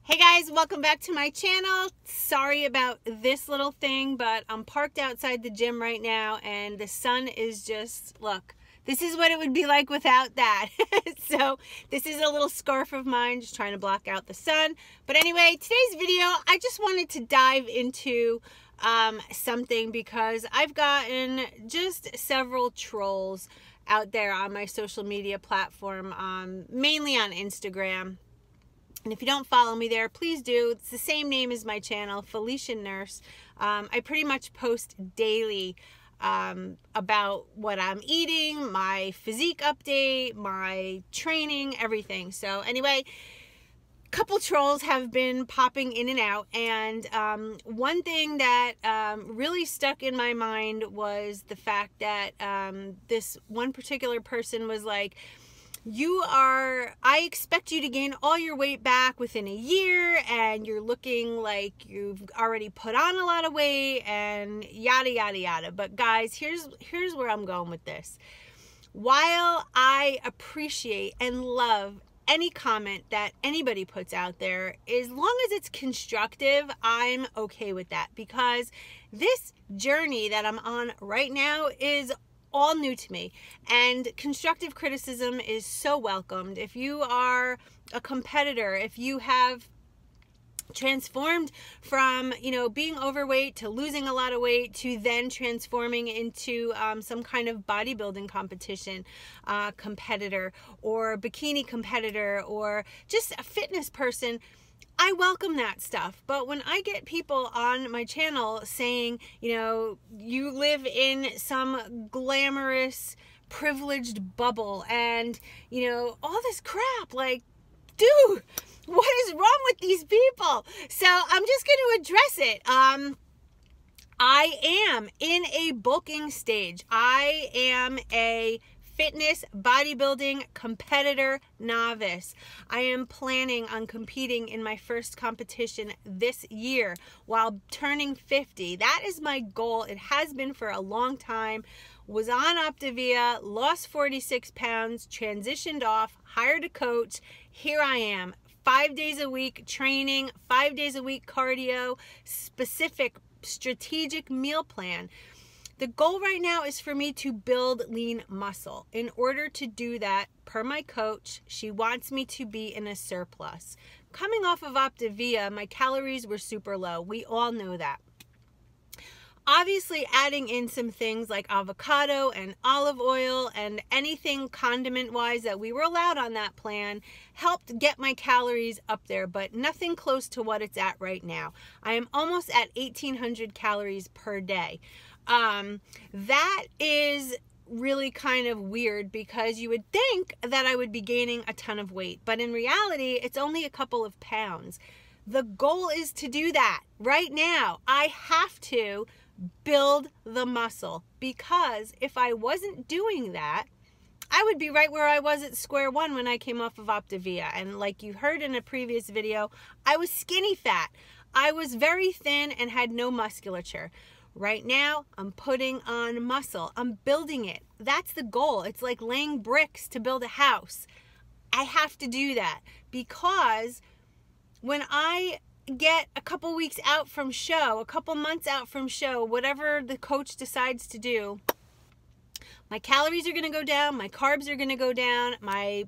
Hey guys, welcome back to my channel. Sorry about this little thing, but I'm parked outside the gym right now and the sun is just, look, this is what it would be like without that. So this is a little scarf of mine, just trying to block out the sun. But anyway, today's video, I just wanted to dive into something because I've gotten just several trolls out there on my social media platform, mainly on Instagram. And if you don't follow me there, please do. It's the same name as my channel, Feliciannurse. I pretty much post daily about what I'm eating, my physique update, my training, everything. So anyway, a couple trolls have been popping in and out. And one thing that really stuck in my mind was the fact that this one particular person was like, I expect you to gain all your weight back within a year and you're looking like you've already put on a lot of weight and yada, yada, yada. But guys, here's where I'm going with this. While I appreciate and love any comment that anybody puts out there, as long as it's constructive, I'm okay with that, because this journey that I'm on right now is all new to me, and constructive criticism is so welcomed. If you are a competitor, if you have transformed from, being overweight to losing a lot of weight to then transforming into some kind of bodybuilding competition competitor or bikini competitor or just a fitness person, I welcome that stuff. But when I get people on my channel saying, you live in some glamorous, privileged bubble and, all this crap, like, dude, what is wrong with these people? So I'm just going to address it. I am in a bulking stage. I am a fitness bodybuilding competitor novice. I am planning on competing in my first competition this year while turning 50. That is my goal. It has been for a long time. Was on Optavia, lost 46 pounds, transitioned off, hired a coach. Here I am, 5 days a week training, 5 days a week cardio, specific strategic meal plan. The goal right now is for me to build lean muscle. In order to do that, per my coach, she wants me to be in a surplus. Coming off of Optavia, my calories were super low. We all know that. Obviously, adding in some things like avocado and olive oil and anything condiment-wise that we were allowed on that plan helped get my calories up there, but nothing close to what it's at right now. I am almost at 1,800 calories per day. That is really kind of weird because you would think that I would be gaining a ton of weight, but in reality, it's only a couple of pounds. The goal is to do that right now. I have to build the muscle, because if I wasn't doing that, I would be right where I was at square one when I came off of Optavia. And like you heard in a previous video, I was skinny fat. I was very thin and had no musculature. Right now, I'm putting on muscle. I'm building it. That's the goal. It's like laying bricks to build a house. I have to do that because when I get a couple weeks out from show, a couple months out from show, whatever the coach decides to do, my calories are going to go down, my carbs are going to go down,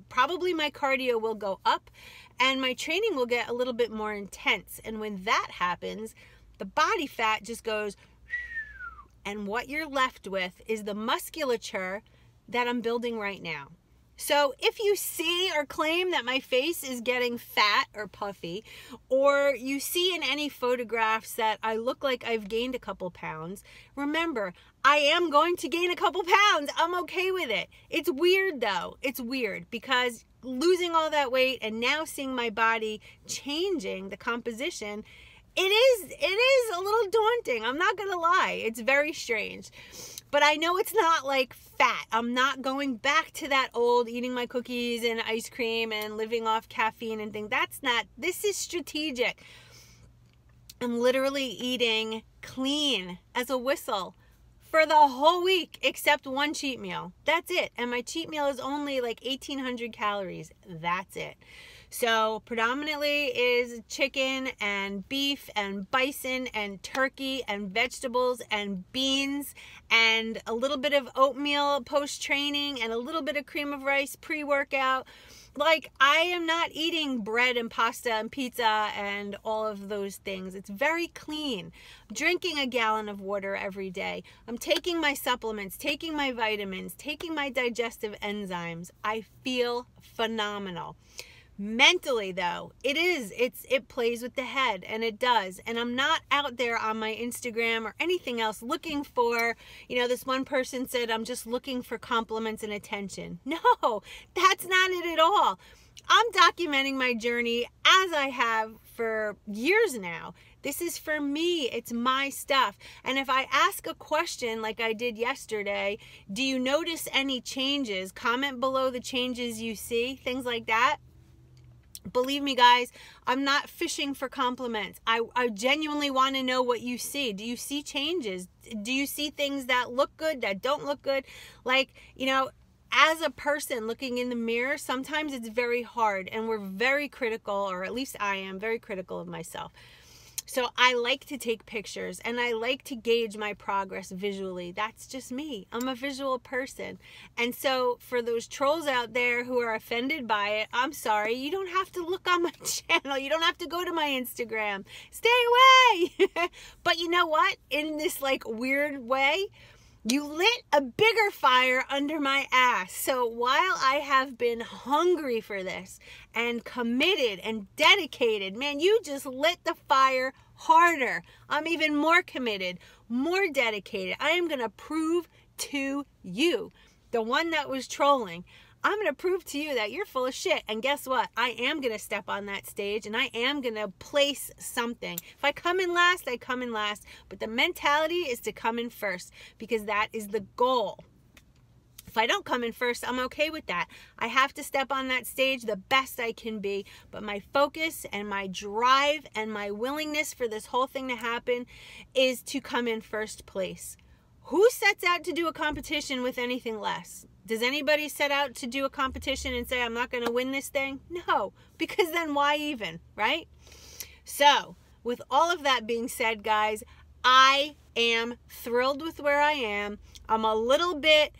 probably my cardio will go up, and my training will get a little bit more intense. And when that happens, the body fat just goes, and what you're left with is the musculature that I'm building right now. So if you see or claim that my face is getting fat or puffy, or you see in any photographs that I look like I've gained a couple pounds, remember, I am going to gain a couple pounds. I'm okay with it. It's weird though. It's weird because losing all that weight and now seeing my body changing the composition, it is a little daunting. I'm not going to lie. It's very strange. But I know it's not like fat. I'm not going back to that old eating my cookies and ice cream and living off caffeine and things. That's not, this is strategic. I'm literally eating clean as a whistle for the whole week except one cheat meal. That's it. And my cheat meal is only like 1,800 calories. That's it. So predominantly is chicken and beef and bison and turkey and vegetables and beans and a little bit of oatmeal post-training and a little bit of cream of rice pre-workout. Like, I am not eating bread and pasta and pizza and all of those things. It's very clean. I'm drinking a gallon of water every day. I'm taking my supplements, taking my vitamins, taking my digestive enzymes. I feel phenomenal. Mentally, though, it plays with the head, and it does. And I'm not out there on my Instagram or anything else looking for, this one person said, I'm just looking for compliments and attention. No, that's not it at all. I'm documenting my journey as I have for years now. This is for me. It's my stuff. And if I ask a question like I did yesterday, do you notice any changes? Comment below the changes you see, things like that. Believe me, guys, I'm not fishing for compliments. I genuinely want to know what you see. Do you see changes? Do you see things that look good, that don't look good? Like, as a person looking in the mirror, sometimes it's very hard, and we're very critical, or at least I am very critical of myself. So I like to take pictures, and I like to gauge my progress visually. That's just me. I'm a visual person. And so for those trolls out there who are offended by it, I'm sorry. You don't have to look on my channel. You don't have to go to my Instagram. Stay away. But you know what? In this weird way, you lit a bigger fire under my ass. So while I have been hungry for this and committed and dedicated, man, you just lit the fire harder. I'm even more committed, more dedicated. I am going to prove to you, the one that was trolling, I'm going to prove to you that you're full of shit. And guess what? I am going to step on that stage, and I am going to place something. If I come in last, I come in last. But the mentality is to come in first, because that is the goal. If I don't come in first, I'm okay with that. I have to step on that stage the best I can be. But my focus and my drive and my willingness for this whole thing to happen is to come in first place. Who sets out to do a competition with anything less? Does anybody set out to do a competition and say, I'm not going to win this thing? No, because then why even, right? So, with all of that being said, guys, I am thrilled with where I am. I'm a little bit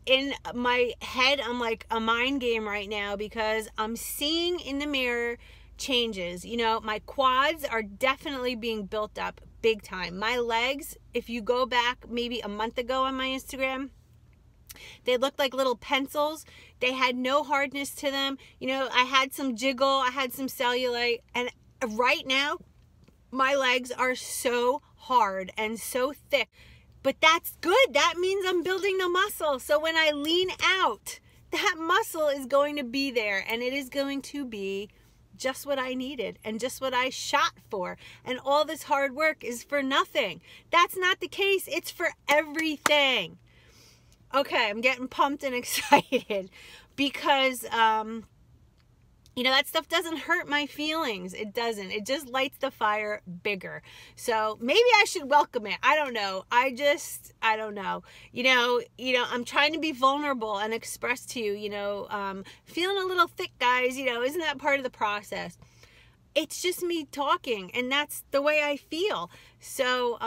in my head, I'm like a mind game right now, because I'm seeing in the mirror changes. My quads are definitely being built up big time. My legs, if you go back maybe a month ago on my Instagram, they looked like little pencils. They had no hardness to them. I had some jiggle, I had some cellulite, and right now my legs are so hard and so thick. But that's good. That means I'm building the muscle. So when I lean out, that muscle is going to be there, and it is going to be just what I needed and just what I shot for. And all this hard work is for nothing. That's not the case. It's for everything. Okay, I'm getting pumped and excited because, that stuff doesn't hurt my feelings. It doesn't. It just lights the fire bigger. So maybe I should welcome it. I don't know. I don't know. I'm trying to be vulnerable and express to you, feeling a little thick, guys, isn't that part of the process? It's just me talking, and that's the way I feel. So,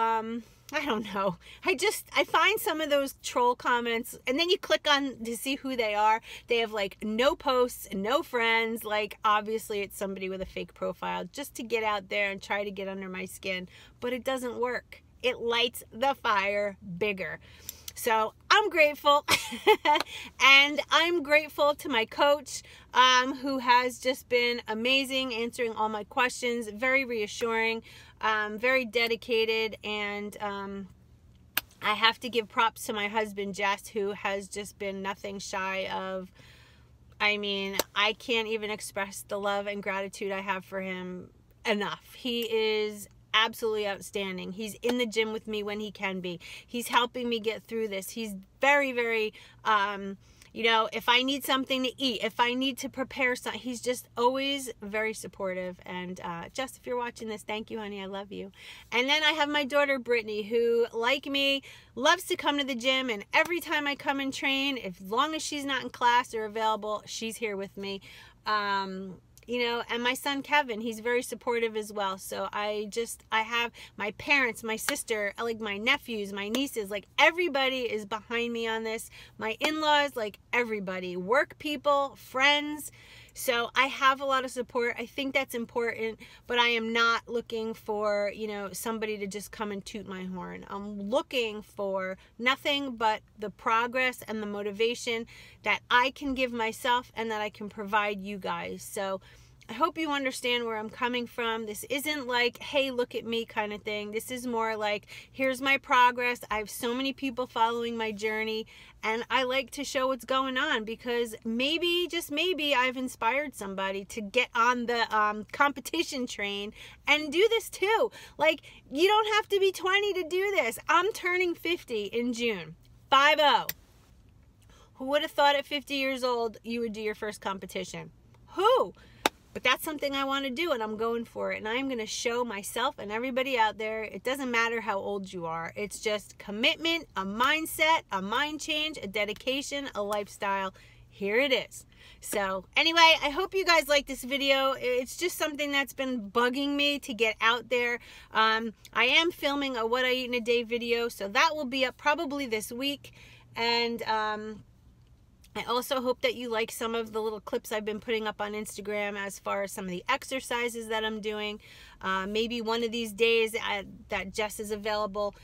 I don't know. I find some of those troll comments, and then you click on to see who they are. They have no posts, no friends. Obviously it's somebody with a fake profile just to get out there and try to get under my skin, but it doesn't work. It lights the fire bigger. So I'm grateful. And I'm grateful to my coach, who has just been amazing, answering all my questions, very reassuring, very dedicated. And I have to give props to my husband, Jess, who has just been nothing shy of, I can't even express the love and gratitude I have for him enough. He is absolutely outstanding. He's in the gym with me when he can be. He's helping me get through this. He's very, very, if I need something to eat, if I need to prepare something, he's just always very supportive. And Jess, if you're watching this, thank you, honey. I love you. And then I have my daughter, Brittany, who, like me, loves to come to the gym. And every time I come and train, as long as she's not in class or available, she's here with me. you know, and my son Kevin, he's very supportive as well. So I have my parents, my sister, like my nephews, my nieces, like everybody is behind me on this. My in-laws, like everybody, work people, friends. So I have a lot of support. I think that's important, but I am not looking for, you know, somebody to just come and toot my horn. I'm looking for nothing but the progress and the motivation that I can give myself and that I can provide you guys. So I hope you understand where I'm coming from. This isn't like, hey, look at me kind of thing. This is more like, here's my progress. I have so many people following my journey, and I like to show what's going on because maybe, just maybe, I've inspired somebody to get on the competition train and do this too. Like, you don't have to be 20 to do this. I'm turning 50 in June. 50. Who would have thought at 50 years old you would do your first competition? Who? But that's something I want to do, and I'm going for it. And I'm going to show myself and everybody out there, it doesn't matter how old you are. It's just commitment, a mindset, a mind change, a dedication, a lifestyle. Here it is. So anyway, I hope you guys like this video. It's just something that's been bugging me to get out there. I am filming a What I Eat in a Day video, so that will be up probably this week. And I also hope that you like some of the little clips I've been putting up on Instagram as far as some of the exercises that I'm doing. Maybe one of these days that Jess is available,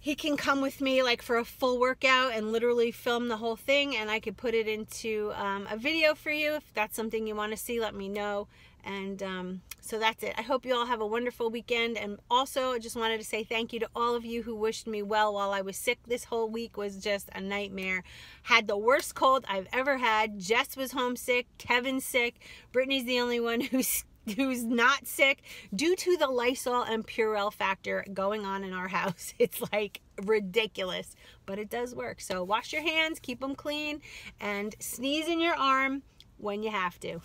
he can come with me like for a full workout and literally film the whole thing, and I could put it into a video for you. If that's something you want to see, let me know. And so that's it. I hope you all have a wonderful weekend. And also, I just wanted to say thank you to all of you who wished me well while I was sick. This whole week was just a nightmare. Had the worst cold I've ever had. Jess was homesick. Kevin's sick. Brittany's the only one who's not sick due to the Lysol and Purell factor going on in our house. It's like ridiculous, but it does work. So wash your hands, keep them clean, and sneeze in your arm when you have to.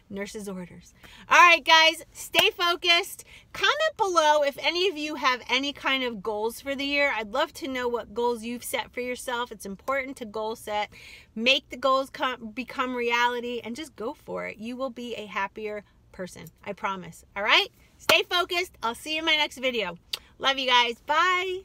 Nurse's orders. All right, guys, stay focused. Comment below if any of you have any kind of goals for the year. I'd love to know what goals you've set for yourself. It's important to goal set. Make the goals become reality, and just go for it. You will be a happier person. I promise. All right? Stay focused. I'll see you in my next video. Love you guys. Bye.